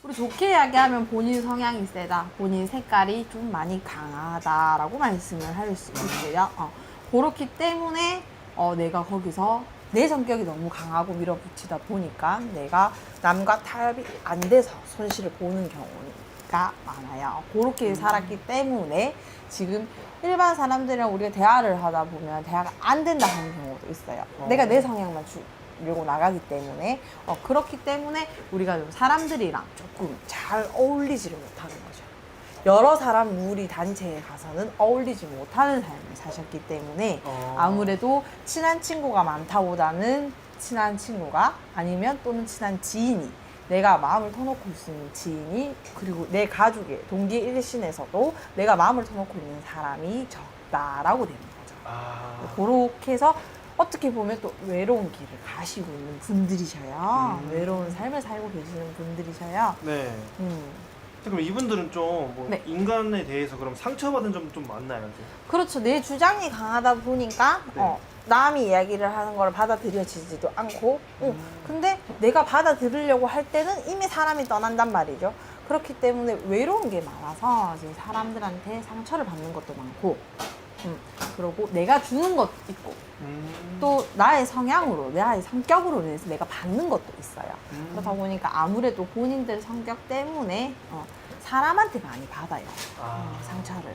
우리 좋게 이야기하면 본인 성향이 세다, 본인 색깔이 좀 많이 강하다라고 말씀을 할 수 있고요. 그렇기 때문에 내가 거기서 내 성격이 너무 강하고 밀어붙이다 보니까 내가 남과 타협이 안 돼서 손실을 보는 경우가 많아요. 그렇게 살았기 때문에 지금 일반 사람들이랑 우리가 대화를 하다 보면 대화가 안 된다 하는 경우도 있어요. 내가 내 성향만 밀고 나가기 때문에 그렇기 때문에 우리가 좀 사람들이랑 조금 잘 어울리지를 못하는 거죠. 여러 사람 무리 단체에 가서는 어울리지 못하는 삶을 사셨기 때문에 아무래도 친한 친구가 많다보다는 친한 친구가 아니면 또는 친한 지인이 내가 마음을 터놓고 있을 수 있는 지인이 그리고 내 가족의 동기 일신에서도 내가 마음을 터놓고 있는 사람이 적다라고 되는 거죠. 그렇게 해서 어떻게 보면 또 외로운 길을 가시고 있는 분들이셔요. 외로운 삶을 살고 계시는 분들이셔요. 네. 그럼 이분들은 좀 뭐 네. 인간에 대해서 그럼 상처받은 점 좀 많나요? 그렇죠. 내 주장이 강하다 보니까 네. 남이 이야기를 하는 걸 받아들여지지도 않고 근데 내가 받아들이려고 할 때는 이미 사람이 떠난단 말이죠. 그렇기 때문에 외로운 게 많아서 이제 사람들한테 상처를 받는 것도 많고 그리고 내가 주는 것도 있고 또 나의 성향으로 나의 성격으로 인해서 내가 받는 것도 있어요. 그러다 보니까 아무래도 본인들 성격 때문에 사람한테 많이 받아요. 상처를.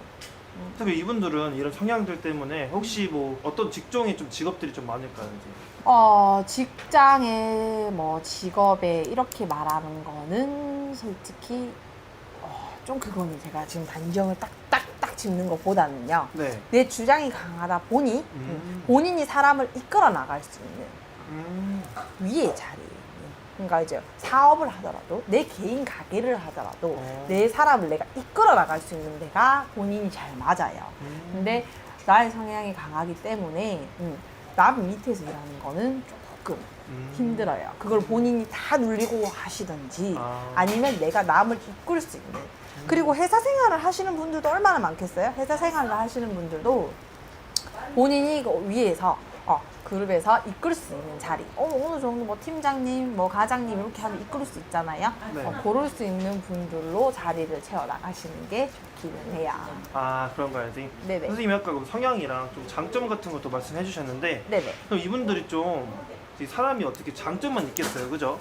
그럼 이분들은 이런 성향들 때문에 혹시 뭐 어떤 직종에 좀 직업들이 좀 많을까요? 이제? 직장에 뭐 직업에 이렇게 말하는 거는 솔직히 좀 그거는 제가 지금 단정을 딱딱딱 짚는 것보다는요. 네. 내 주장이 강하다 보니 본인이 사람을 이끌어 나갈 수 있는 위의 자리에 그러니까 이제 사업을 하더라도 내 개인 가게를 하더라도 내 사람을 내가 이끌어 나갈 수 있는 데가 본인이 잘 맞아요. 근데 나의 성향이 강하기 때문에 남 밑에서 일하는 거는 조금 힘들어요. 그걸 본인이 다 누리고 하시든지 아니면 내가 남을 이끌 수 있는 그리고 회사 생활을 하시는 분들도 얼마나 많겠어요? 회사 생활을 하시는 분들도 본인이 위에서 그룹에서 이끌 수 있는 자리 어느 정도 뭐 팀장님 뭐 과장님 이렇게 하면 이끌 수 있잖아요. 네. 고를 수 있는 분들로 자리를 채워 나가시는 게 좋기는 해요. 그런가요, 선생님? 네네. 선생님이 아까 그 성향이랑 좀 장점 같은 것도 말씀해 주셨는데 네네. 그럼 이분들이 좀 사람이 어떻게 장점만 있겠어요, 그죠?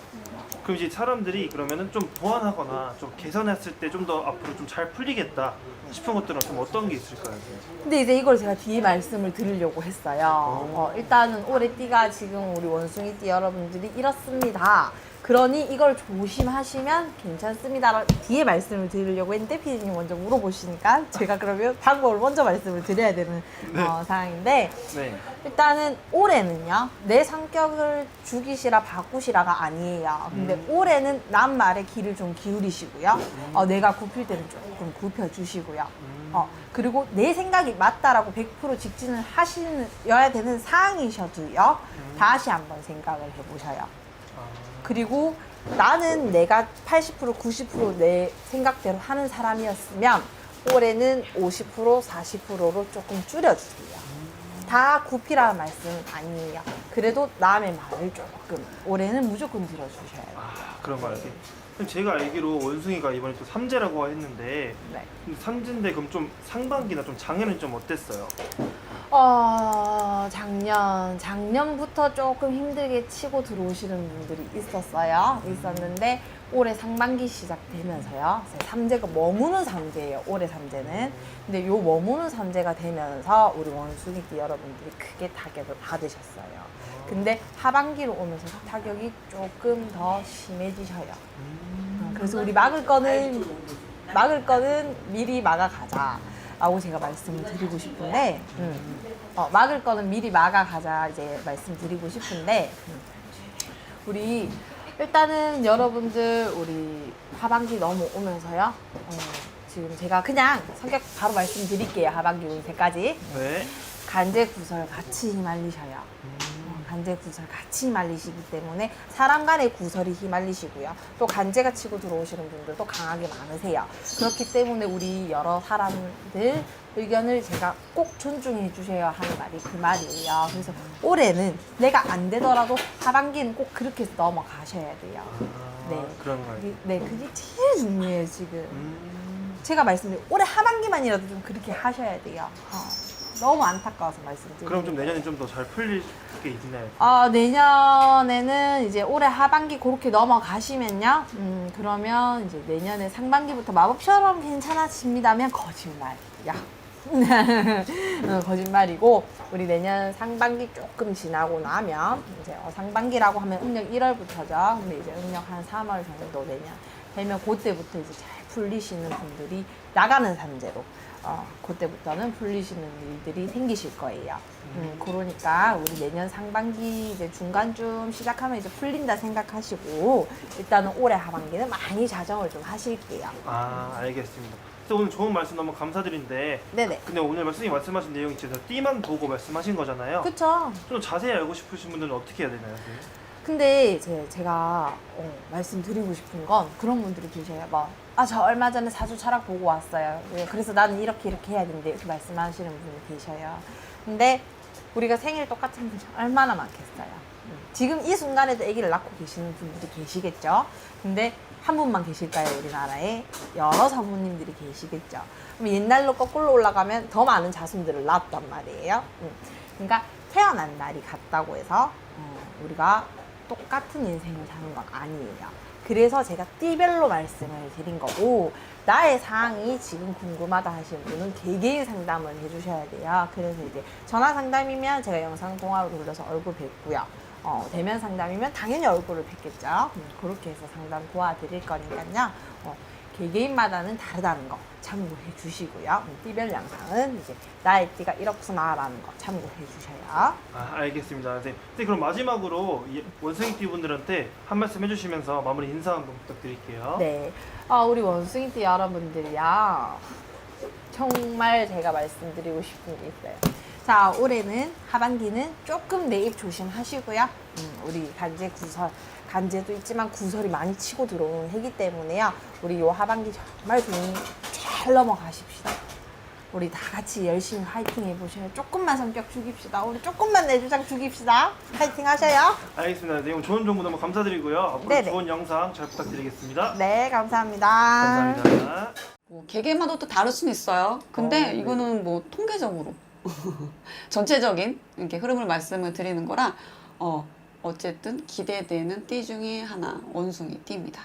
그럼 이제 사람들이 그러면은 좀 보완하거나 좀 개선했을 때 좀 더 앞으로 좀 잘 풀리겠다 싶은 것들은 좀 어떤 게 있을까요? 근데 이제 이걸 제가 뒤에 말씀을 드리려고 했어요. 일단은 올해 띠가 지금 우리 원숭이 띠 여러분들이 이렇습니다. 그러니 이걸 조심하시면 괜찮습니다. 뒤에 말씀을 드리려고 했는데 피디님 먼저 물어보시니까 제가 그러면 방법을 먼저 말씀을 드려야 되는 상황인데 네. 일단은 올해는요 내 성격을 죽이시라 바꾸시라가 아니에요. 근데 올해는 남 말에 귀를 좀 기울이시고요. 내가 굽힐 때는 조금 굽혀주시고요. 그리고 내 생각이 맞다라고 100% 직진을 하셔야 되는 상황이셔도요 다시 한번 생각을 해보셔요. 그리고 나는 내가 80% 90% 내 생각대로 하는 사람이었으면 올해는 50% 40%로 조금 줄여주세요. 다 굽히라는 말씀은 아니에요. 그래도 남의 말을 조금 올해는 무조건 들어주셔야 돼요. 그런가요? 그럼 제가 알기로 원숭이가 이번에 또 삼재라고 했는데 네. 근데 삼재인데 그럼 좀 상반기나 좀 작년은 좀 어땠어요? 작년부터 조금 힘들게 치고 들어오시는 분들이 있었는데 올해 상반기 시작되면서요. 삼재가 머무는 삼재예요. 올해 삼재는. 근데 요 머무는 삼재가 되면서 우리 원숭이띠 여러분들이 크게 타격을 받으셨어요. 근데 하반기로 오면서 타격이 조금 더 심해지셔요. 그래서 우리 막을 거는 미리 막아가자. 라고 제가 말씀을 드리고 싶은데, 막을 거는 미리 막아가자, 이제 말씀드리고 싶은데, 우리, 일단은 여러분들, 우리 하반기 넘어오면서요, 지금 제가 그냥 성격 바로 말씀드릴게요. 하반기 운세까지. 네. 간제 구설 같이 휘말리셔요. 간제 구설 같이 휘말리시기 때문에 사람 간의 구설이 휘말리시고요. 또 간제가 치고 들어오시는 분들도 강하게 많으세요. 그렇기 때문에 우리 여러 사람들 의견을 제가 꼭 존중해 주셔야 하는 말이 그 말이에요. 그래서 올해는 내가 안 되더라도 하반기는 꼭 그렇게 해서 넘어가셔야 돼요. 네. 그런 거예요. 네, 그게 제일 중요해요, 지금. 음. 제가 말씀드린 올해 하반기만이라도 좀 그렇게 하셔야 돼요. 너무 안타까워서 말씀드리는 그럼 좀 거예요. 내년에 좀 더 잘 풀릴 게 있나요? 내년에는 이제 올해 하반기 그렇게 넘어가시면요. 그러면 이제 내년에 상반기부터 마법처럼 괜찮아집니다면 거짓말이야. 거짓말이고, 우리 내년 상반기 조금 지나고 나면, 이제 상반기라고 하면 음력 1월부터죠. 근데 이제 음력 한 3월 정도 내년 되면 그때부터 이제 잘 풀리시는 분들이 나가는 산재로. 그때부터는 풀리시는 일들이 생기실 거예요. 그러니까 우리 내년 상반기 이제 중간쯤 시작하면 이제 풀린다 생각하시고 일단은 올해 하반기는 많이 자정을 좀 하실게요. 알겠습니다. 그래서 오늘 좋은 말씀 너무 감사드린데 네네. 근데 오늘 선생님 말씀하신 내용이 진짜 띠만 보고 말씀하신 거잖아요. 그쵸. 좀 자세히 알고 싶으신 분들은 어떻게 해야 되나요, 선생님? 근데 제가 말씀드리고 싶은 건 그런 분들이 계셔요. 저 얼마 전에 사주 철학 보고 왔어요. 그래서 나는 이렇게 해야 되는데 이렇게 말씀하시는 분이 계셔요. 근데 우리가 생일 똑같은 분이 얼마나 많겠어요. 지금 이 순간에도 아기를 낳고 계시는 분들이 계시겠죠. 근데 한 분만 계실까요? 우리나라에 여러 사부님들이 계시겠죠. 그럼 옛날로 거꾸로 올라가면 더 많은 자손들을 낳았단 말이에요. 그러니까 태어난 날이 같다고 해서 우리가 똑같은 인생을 사는 건 아니에요. 그래서 제가 띠별로 말씀을 드린 거고, 나의 상황이 지금 궁금하다 하시는 분은 개개인 상담을 해주셔야 돼요. 그래서 이제 전화 상담이면 제가 영상 통화로 돌려서 얼굴 뵙고요. 대면 상담이면 당연히 얼굴을 뵙겠죠. 그렇게 해서 상담 도와드릴 거니까요. 개개인마다는 다르다는 거 참고해 주시고요. 띠별 양상은 이제 나의 띠가 이렇구나라는 거 참고해 주셔요. 알겠습니다, 선생님. 그럼 마지막으로 이 원숭이 띠분들한테 한 말씀 해주시면서 마무리 인사 한번 부탁드릴게요. 네, 우리 원숭이띠 여러분들이야, 정말 제가 말씀드리고 싶은 게 있어요. 자, 올해는 하반기는 조금 내입 조심하시고요. 우리 간제 구설, 간제도 있지만 구설이 많이 치고 들어오는 해기 때문에요. 우리 요 하반기 정말 잘 넘어가십시다. 우리 다 같이 열심히 화이팅 해보셔요. 조금만 성격 죽입시다. 우리 조금만 내주장 죽입시다. 화이팅 하셔요. 알겠습니다. 내용 좋은 정보 너무 감사드리고요. 앞으로 네네. 좋은 영상 잘 부탁드리겠습니다. 네, 감사합니다. 감사합니다. 개개마다 또 다를 수는 있어요. 근데 네. 이거는 뭐 통계적으로 전체적인 이렇게 흐름을 말씀을 드리는 거라 어쨌든 기대되는 띠 중에 하나 원숭이 띠입니다.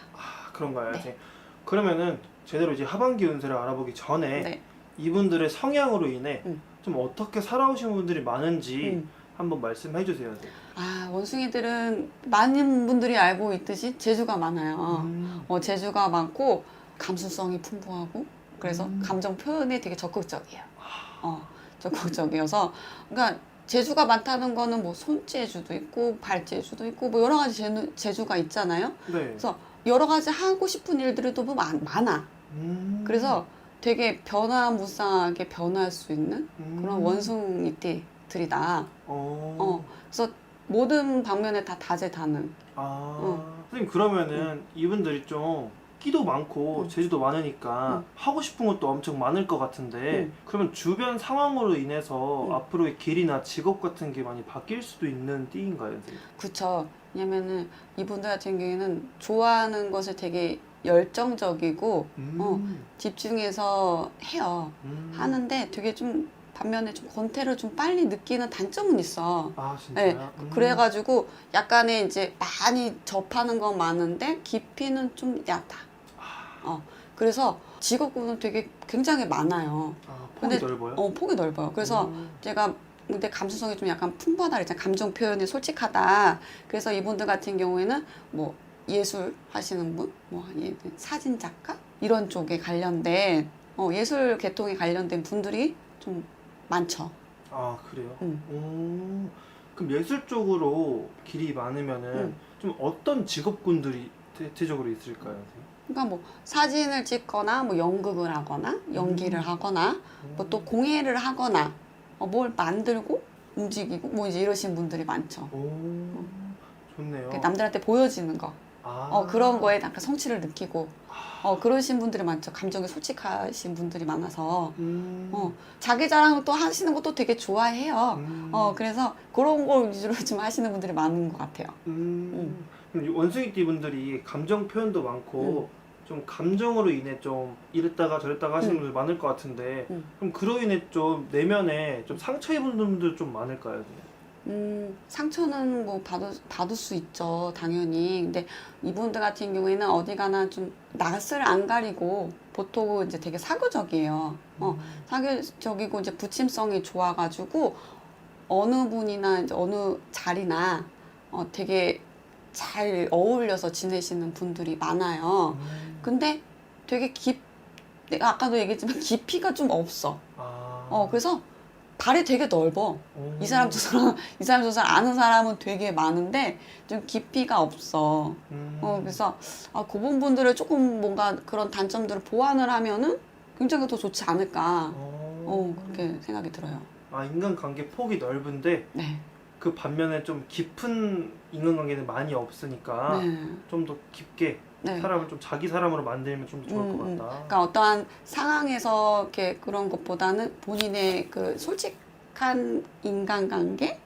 그런가요, 네. 선생님? 그러면은 제대로 이제 하반기 운세를 알아보기 전에 네. 이분들의 성향으로 인해 음. 좀 어떻게 살아오신 분들이 많은지 한번 말씀해 주세요, 선생님. 원숭이들은 많은 분들이 알고 있듯이 재주가 많아요. 재주가 많고 감수성이 풍부하고 그래서 감정 표현에 되게 적극적이에요. 적극적이어서 그러니까 재주가 많다는 거는 뭐 손재주도 있고 발재주도 있고 뭐 여러 가지 재주가 있잖아요. 네. 그래서 여러 가지 하고 싶은 일들이 또 많아. 그래서 되게 변화무쌍하게 변할 수 있는 그런 원숭이띠들이다. 그래서 모든 방면에 다 다재다능. 선생님 그러면은 이분들이 좀 끼도 많고 재주도 많으니까 하고 싶은 것도 엄청 많을 것 같은데 그러면 주변 상황으로 인해서 앞으로의 길이나 직업 같은 게 많이 바뀔 수도 있는 띠인가요, 선생님? 그쵸. 왜냐면은 이분들 같은 경우에는 좋아하는 것을 되게 열정적이고 집중해서 해요. 하는데 되게 좀 반면에 좀 권태를 좀 빨리 느끼는 단점은 있어. 진짜요? 네, 그래가지고 약간의 이제 많이 접하는 건 많은데 깊이는 좀 얕아. 그래서 직업군은 되게 굉장히 많아요. 폭이 근데, 넓어요? 폭이 넓어요. 그래서 제가 근데 감수성이 좀 약간 풍부하다 그랬잖아요. 감정 표현이 솔직하다. 그래서 이분들 같은 경우에는 뭐 예술 하시는 분, 뭐 사진 작가 이런 쪽에 관련된 예술 계통에 관련된 분들이 좀 많죠. 그래요? 그럼 예술 쪽으로 길이 많으면은 좀 어떤 직업군들이 대체적으로 있을까요, 선생님? 그러니까 뭐 사진을 찍거나 뭐 연극을 하거나 연기를 하거나 뭐 또 공예를 하거나 뭘 만들고 움직이고 뭐 이제 이러신 분들이 많죠. 좋네요. 남들한테 보여지는 거. 그런 거에 약간 성취를 느끼고 그러신 분들이 많죠. 감정이 솔직하신 분들이 많아서 자기 자랑을 또 하시는 것도 되게 좋아해요. 그래서 그런 걸 위주로 좀 하시는 분들이 많은 것 같아요. 그럼 이 원숭이띠 분들이 감정 표현도 많고 좀 감정으로 인해 좀 이랬다가 저랬다가 하시는 분들 많을 것 같은데 그럼 그로 인해 좀 내면에 좀 상처 입은 분들 좀 많을까요? 상처는 뭐 받을 수 있죠, 당연히. 근데 이분들 같은 경우에는 어디 가나 좀 낯을 안 가리고 보통 이제 되게 사교적이에요. 사교적이고 이제 부침성이 좋아가지고 어느 분이나 이제 어느 자리나 되게 잘 어울려서 지내시는 분들이 많아요. 근데 되게 내가 아까도 얘기했지만 깊이가 좀 없어. 그래서 발이 되게 넓어. 이 사람 저 사람 아는 사람은 되게 많은데 좀 깊이가 없어. 그래서 그 부분들을 조금 뭔가 그런 단점들을 보완을 하면은 굉장히 더 좋지 않을까. 그렇게 생각이 들어요. 인간관계 폭이 넓은데 네. 그 반면에 좀 깊은 인간관계는 많이 없으니까 네. 좀 더 깊게 네. 사람을 좀 자기 사람으로 만들면 좀 더 좋을 것 같다. 그러니까 어떠한 상황에서 이렇게 그런 것보다는 본인의 그 솔직한 인간관계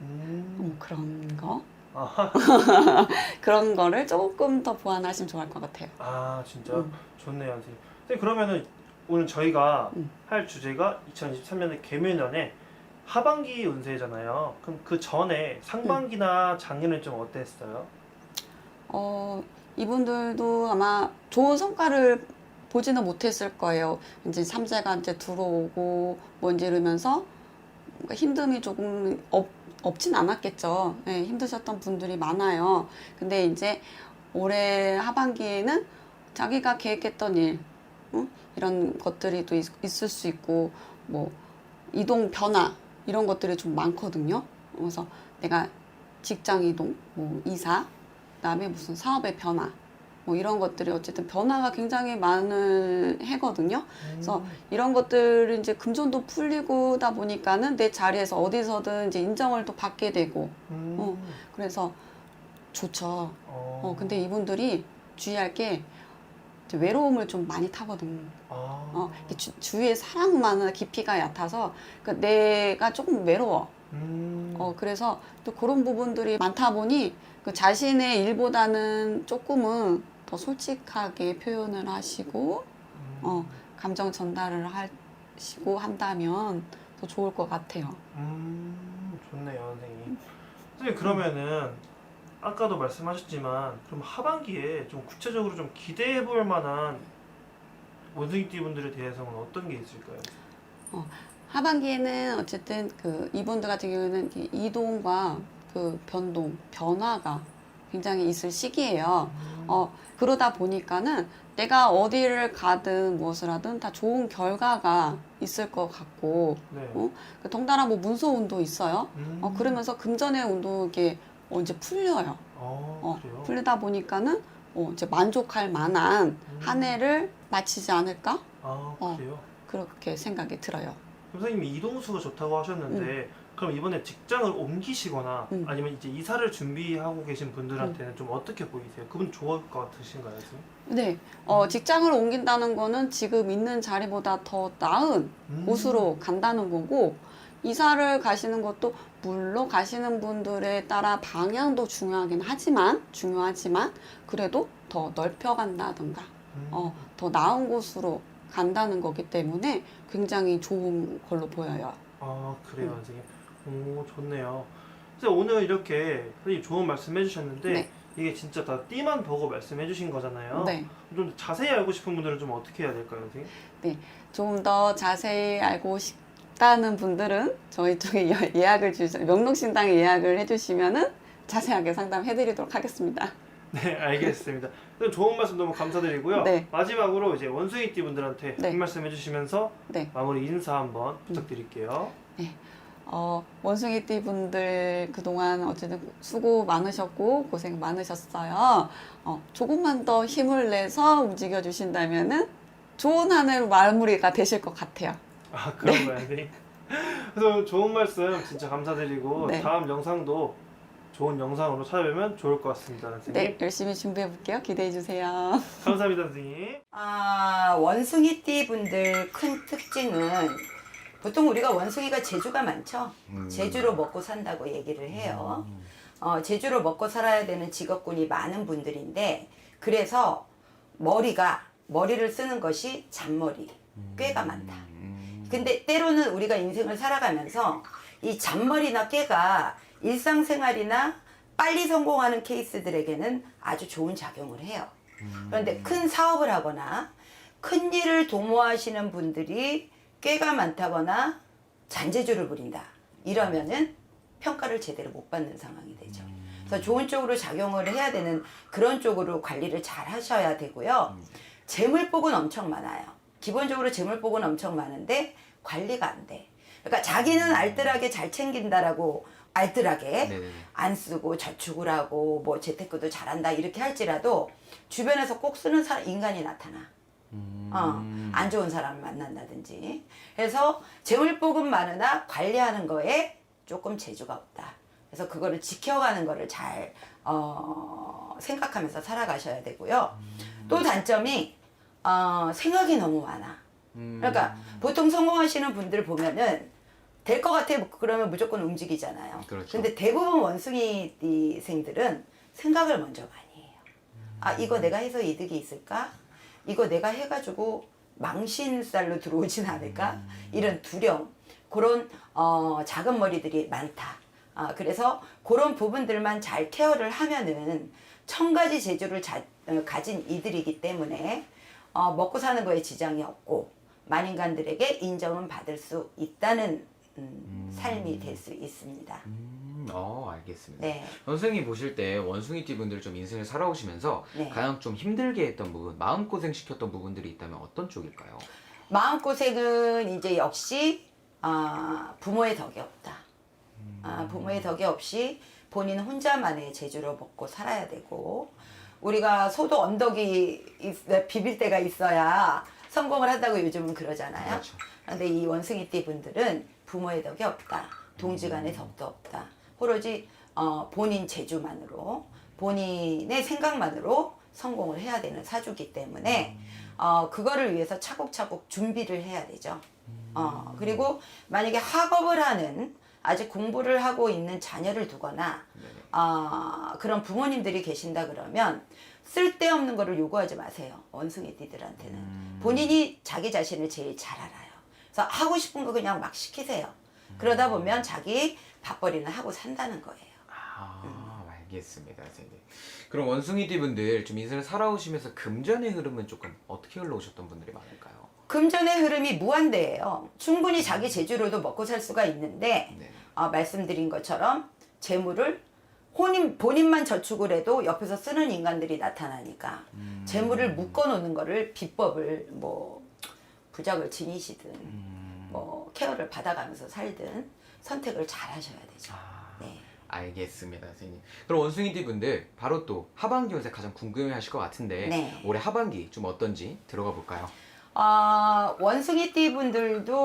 그런 거 그런 거를 조금 더 보완하시면 좋을 것 같아요. 진짜 좋네요, 선생님. 선생님, 그러면은 오늘 저희가 할 주제가 2023년의 개묘년에 하반기 운세잖아요. 그럼 그 전에 상반기나 작년에 좀 어땠어요? 이분들도 아마 좋은 성과를 보지는 못했을 거예요. 이제 삼재가 이제 들어오고 뭔지 이러면서 힘듦이 조금 없진 않았겠죠. 네, 힘드셨던 분들이 많아요. 근데 이제 올해 하반기에는 자기가 계획했던 일, 이런 것들이 또 있을 수 있고, 뭐, 이동 변화, 이런 것들이 좀 많거든요. 그래서 내가 직장 이동, 뭐, 이사, 그 다음에 무슨 사업의 변화, 뭐 이런 것들이 어쨌든 변화가 굉장히 많은 해거든요. 그래서 이런 것들을 이제 금전도 풀리고다 보니까는 내 자리에서 어디서든 이제 인정을 또 받게 되고, 그래서 좋죠. 근데 이분들이 주의할 게 이제 외로움을 좀 많이 타거든. 주위에 사랑만 깊이가 얕아서 그러니까 내가 조금 외로워. 그래서 또 그런 부분들이 많다 보니 그 자신의 일보다는 조금은 더 솔직하게 표현을 하시고 감정 전달을 하시고 한다면 더 좋을 것 같아요. 좋네요, 선생님. 선생님, 그러면은 아까도 말씀하셨지만 그럼 하반기에 좀 구체적으로 좀 기대해 볼 만한 원숭이띠 분들에 대해서는 어떤 게 있을까요? 하반기에는 어쨌든 그 이분들 같은 경우에는 이동과 그 변화가 굉장히 있을 시기예요. 그러다 보니까는 내가 어디를 가든 무엇을 하든 다 좋은 결과가 있을 것 같고, 네. 덩달아 뭐 문서 운도 있어요. 그러면서 금전의 운도 이게 이제 풀려요. 그래요? 풀리다 보니까는 이제 만족할 만한 한 해를 마치지 않을까? 그래요? 그렇게 생각이 들어요. 선생님이 이동수가 좋다고 하셨는데 그럼 이번에 직장을 옮기시거나 아니면 이제 이사를 준비하고 계신 분들한테는 좀 어떻게 보이세요? 그분 좋을 것 같으신가요, 선생님? 네, 직장을 옮긴다는 거는 지금 있는 자리보다 더 나은 곳으로 간다는 거고, 이사를 가시는 것도 물론 가시는 분들에 따라 방향도 중요하지만 그래도 더 넓혀간다든가 더 나은 곳으로 간다는 거기 때문에 굉장히 좋은 걸로 보여요. 그래요, 선생님. 오, 좋네요. 선생님, 오늘 이렇게 선생님 좋은 말씀 해주셨는데 네. 이게 진짜 다 띠만 보고 말씀해 주신 거잖아요. 네. 좀 자세히 알고 싶은 분들은 좀 어떻게 해야 될까요, 선생님? 네, 좀 더 자세히 알고 싶다는 분들은 저희 쪽에 예약을 명록신당에 예약을 해주시면은 자세하게 상담해드리도록 하겠습니다. 네, 알겠습니다. 선생님 좋은 말씀 너무 감사드리고요. 네. 마지막으로 이제 원숭이띠 분들한테 네. 한 말씀 해주시면서 네. 마무리 인사 한번 부탁드릴게요. 원숭이띠 분들 그동안 어쨌든 수고 많으셨고 고생 많으셨어요. 조금만 더 힘을 내서 움직여 주신다면은 좋은 한 해로 마무리가 되실 것 같아요. 그런가요, 선생님? 그래서 좋은 말씀 진짜 감사드리고 네. 다음 영상도 좋은 영상으로 찾아뵈면 좋을 것 같습니다, 선생님. 네, 열심히 준비해 볼게요. 기대해 주세요. 감사합니다, 선생님. 원숭이띠 분들 큰 특징은 보통 우리가 원숭이가 재주가 많죠. 재주로 먹고 산다고 얘기를 해요. 재주로 먹고 살아야 되는 직업군이 많은 분들인데 그래서 머리를 쓰는 것이 잔머리, 꾀가 많다. 근데 때로는 우리가 인생을 살아가면서 이 잔머리나 꾀가 일상생활이나 빨리 성공하는 케이스들에게는 아주 좋은 작용을 해요. 그런데 큰 사업을 하거나 큰 일을 도모하시는 분들이 꾀가 많다거나 잔재주를 부린다. 이러면은 평가를 제대로 못 받는 상황이 되죠. 그래서 좋은 쪽으로 작용을 해야 되는 그런 쪽으로 관리를 잘 하셔야 되고요. 재물복은 엄청 많아요. 기본적으로 재물복은 엄청 많은데 관리가 안 돼. 그러니까 자기는 알뜰하게 잘 챙긴다라고 알뜰하게 네네네. 안 쓰고 저축을 하고 뭐 재테크도 잘한다 이렇게 할지라도 주변에서 꼭 쓰는 인간이 나타나. 안 좋은 사람을 만난다든지. 그래서 재물복은 많으나 관리하는 거에 조금 재주가 없다. 그래서 그거를 지켜가는 거를 잘 생각하면서 살아가셔야 되고요. 또 단점이 생각이 너무 많아. 그러니까 보통 성공하시는 분들 보면은 될 것 같아 그러면 무조건 움직이잖아요. 그렇죠. 근데 대부분 원숭이생들은 생각을 먼저 많이 해요. 아 이거 내가 해서 이득이 있을까? 이거 내가 해가지고 망신살로 들어오진 않을까? 이런 두려움, 그런 작은 머리들이 많다. 그래서 그런 부분들만 잘 케어를 하면은 1000가지 재주를 가진 이들이기 때문에 먹고 사는 거에 지장이 없고 만인간들에게 인정은 받을 수 있다는 삶이 될 수 있습니다. 알겠습니다. 네. 선생님 보실 때 원숭이띠 분들 좀 인생을 살아오시면서 네. 가장 좀 힘들게 했던 부분, 마음고생 시켰던 부분들이 있다면 어떤 쪽일까요? 마음고생은 이제 역시 부모의 덕이 없다. 부모의 덕이 없이 본인 혼자만의 재주로 먹고 살아야 되고 우리가 소도 언덕이 비빌 때가 있어야 성공을 한다고 요즘은 그러잖아요. 그렇죠. 그런데 이 원숭이띠 분들은 부모의 덕이 없다. 동지간의 덕도 없다. 오로지 본인 재주만으로 본인의 생각만으로 성공을 해야 되는 사주기 때문에 그거를 위해서 차곡차곡 준비를 해야 되죠. 그리고 만약에 학업을 하는 아직 공부를 하고 있는 자녀를 두거나 그런 부모님들이 계신다 그러면 쓸데없는 거를 요구하지 마세요. 원숭이띠들한테는. 본인이 자기 자신을 제일 잘 알아요. 그래서 하고 싶은 거 그냥 막 시키세요. 그러다 보면 자기 밥벌이는 하고 산다는 거예요. 알겠습니다, 선생님. 그럼 원숭이띠 분들 좀 인생을 살아오시면서 금전의 흐름은 조금 어떻게 흘러오셨던 분들이 많을까요? 금전의 흐름이 무한대예요. 충분히 자기 재주로도 먹고 살 수가 있는데 네. 말씀드린 것처럼 재물을 본인만 저축을 해도 옆에서 쓰는 인간들이 나타나니까 재물을 묶어놓는 거를 비법을 뭐 부적을 지니시든 뭐 케어를 받아가면서 살든 선택을 잘 하셔야 되죠. 네. 알겠습니다, 선생님. 그럼 원숭이띠 분들 바로 또 하반기 운세 가장 궁금해하실 것 같은데 네. 올해 하반기 좀 어떤지 들어가 볼까요? 원숭이띠 분들도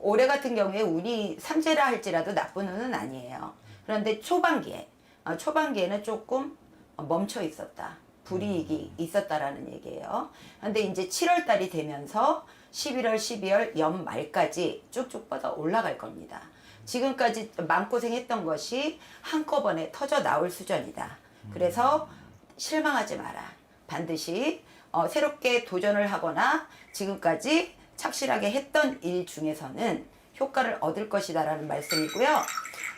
올해 같은 경우에 운이 삼재라 할지라도 나쁜 운은 아니에요. 그런데 초반기에는 조금 멈춰 있었다. 불이익이 있었다라는 얘기예요. 그런데 이제 7월 달이 되면서 11월, 12월 연말까지 쭉쭉 뻗어 올라갈 겁니다. 지금까지 마음고생했던 것이 한꺼번에 터져 나올 수준이다. 그래서 실망하지 마라. 반드시 새롭게 도전을 하거나 지금까지 착실하게 했던 일 중에서는 효과를 얻을 것이다라는 말씀이고요.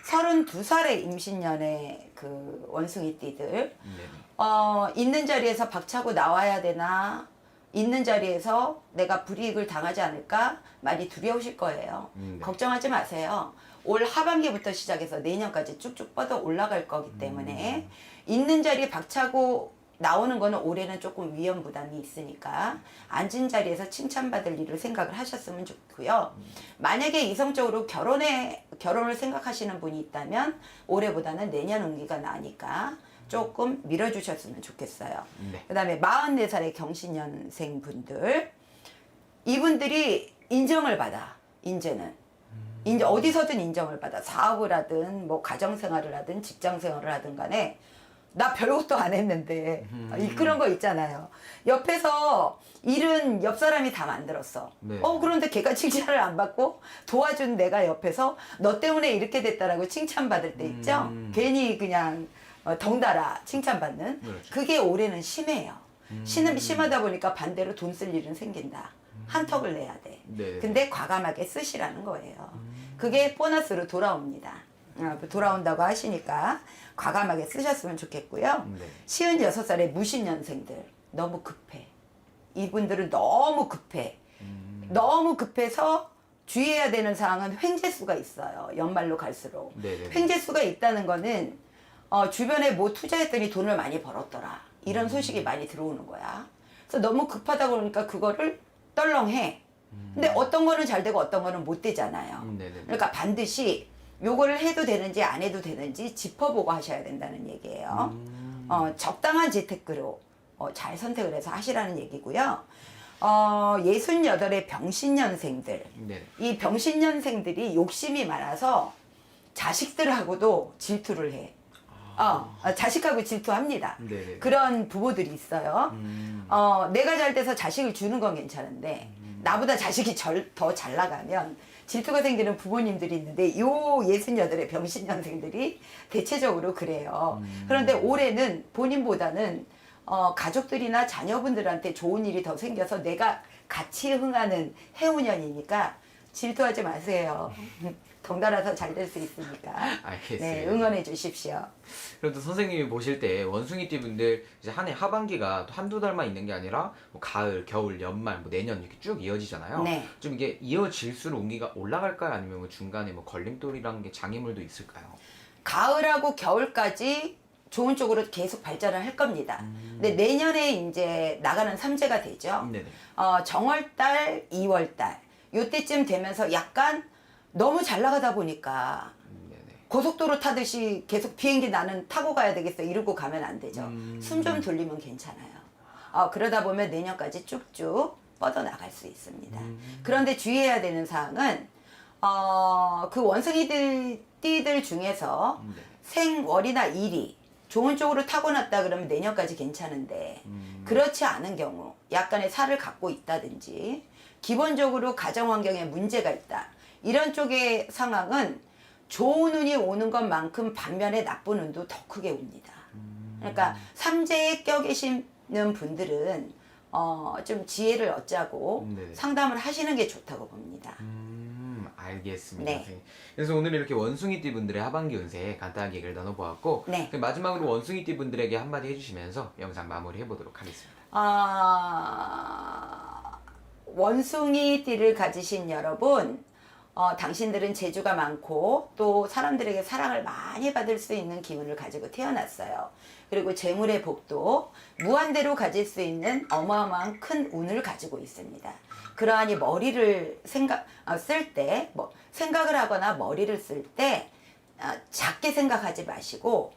32살의 임신년의 그 원숭이띠들 있는 자리에서 박차고 나와야 되나 있는 자리에서 내가 불이익을 당하지 않을까 많이 두려우실 거예요. 걱정하지 마세요. 올 하반기부터 시작해서 내년까지 쭉쭉 뻗어 올라갈 거기 때문에 있는 자리에 박차고 나오는 거는 올해는 조금 위험 부담이 있으니까 앉은 자리에서 칭찬받을 일을 생각을 하셨으면 좋고요. 만약에 이성적으로 결혼을 생각하시는 분이 있다면 올해보다는 내년 운기가 나니까 조금 밀어주셨으면 좋겠어요. 네. 그 다음에 44살의 경신년생 분들, 이분들이 인정을 받아. 이제 어디서든 인정을 받아. 사업을 하든 뭐 가정생활을 하든 직장생활을 하든 간에 나 별것도 안 했는데. 그런 거 있잖아요. 옆에서 일은 옆 사람이 다 만들었어. 네. 그런데 걔가 칭찬을 안 받고 도와준 내가 옆에서 너 때문에 이렇게 됐다라고 칭찬받을 때 있죠? 괜히 그냥 덩달아 칭찬받는. 그렇죠. 그게 올해는 심해요. 심하다 보니까 반대로 돈 쓸 일은 생긴다. 한턱을 내야 돼. 네. 근데 과감하게 쓰시라는 거예요. 그게 보너스로 돌아옵니다. 돌아온다고 하시니까 과감하게 쓰셨으면 좋겠고요. 네. 56살의 무신년생들 너무 급해. 이분들은 너무 급해. 너무 급해서 주의해야 되는 사항은 횡재수가 있어요. 연말로 갈수록. 네네. 횡재수가 있다는 거는 주변에 뭐 투자했더니 돈을 많이 벌었더라. 이런 소식이 많이 들어오는 거야. 그래서 너무 급하다 보니까 그거를 떨렁해. 근데 어떤 거는 잘 되고 어떤 거는 못 되잖아요. 네네. 그러니까 반드시 요거를 해도 되는지 안 해도 되는지 짚어보고 하셔야 된다는 얘기예요. 적당한 재테크로 잘 선택을 해서 하시라는 얘기고요. 68의 병신년생들. 네. 이 병신년생들이 욕심이 많아서 자식들하고도 질투를 해. 자식하고 질투합니다. 네네. 그런 부모들이 있어요. 내가 잘 돼서 자식을 주는 건 괜찮은데 나보다 자식이 더 잘 나가면 질투가 생기는 부모님들이 있는데 요 68의 병신년생들이 대체적으로 그래요. 그런데 올해는 본인보다는 가족들이나 자녀분들한테 좋은 일이 더 생겨서 내가 같이 흥하는 해운년이니까 질투하지 마세요. 덩달아서 잘 될 수 있으니까. 알겠습니다. 네, 응원해 주십시오. 그래도 선생님이 보실 때 원숭이띠 분들 이제 한 해 하반기가 또 한두 달만 있는 게 아니라 뭐 가을, 겨울, 연말, 뭐 내년 이렇게 쭉 이어지잖아요. 네. 좀 이게 이어질수록 운기가 올라갈까요? 아니면 뭐 중간에 뭐 걸림돌이라는 게 장애물도 있을까요? 가을하고 겨울까지 좋은 쪽으로 계속 발전을 할 겁니다. 근데 내년에 이제 나가는 삼재가 되죠. 네네. 정월달, 2월달 요때쯤 되면서 약간 너무 잘 나가다 보니까 네네. 고속도로 타듯이 계속 비행기 나는 타고 가야 되겠어 이러고 가면 안 되죠. 숨 좀 돌리면 괜찮아요. 그러다 보면 내년까지 쭉쭉 뻗어나갈 수 있습니다. 그런데 주의해야 되는 사항은 그 원숭이들 띠들 중에서 네. 생월이나 일이 좋은 쪽으로 타고났다 그러면 내년까지 괜찮은데 그렇지 않은 경우 약간의 살을 갖고 있다든지 기본적으로 가정 환경에 문제가 있다. 이런 쪽의 상황은 좋은 운이 오는 것만큼 반면에 나쁜 운도 더 크게 옵니다. 그러니까 삼재에 껴 계시는 분들은 좀 지혜를 얻자고 네. 상담을 하시는 게 좋다고 봅니다. 알겠습니다. 네. 선생님. 그래서 오늘 이렇게 원숭이띠 분들의 하반기 운세 간단하게 얘기를 나눠보았고 네. 그럼 마지막으로 원숭이띠 분들에게 한마디 해주시면서 영상 마무리해 보도록 하겠습니다. 원숭이 띠를 가지신 여러분, 당신들은 재주가 많고 또 사람들에게 사랑을 많이 받을 수 있는 기운을 가지고 태어났어요. 그리고 재물의 복도 무한대로 가질 수 있는 어마어마한 큰 운을 가지고 있습니다. 그러하니 머리를 쓸 때, 생각을 하거나 머리를 쓸 때 작게 생각하지 마시고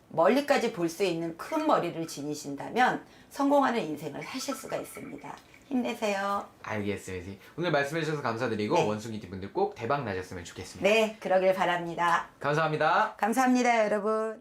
멀리까지 볼 수 있는 큰 머리를 지니신다면 성공하는 인생을 사실 수가 있습니다. 힘내세요. 알겠습니다. 오늘 말씀해 주셔서 감사드리고 네. 원숭이띠 분들 꼭 대박 나셨으면 좋겠습니다. 네, 그러길 바랍니다. 감사합니다. 감사합니다, 여러분.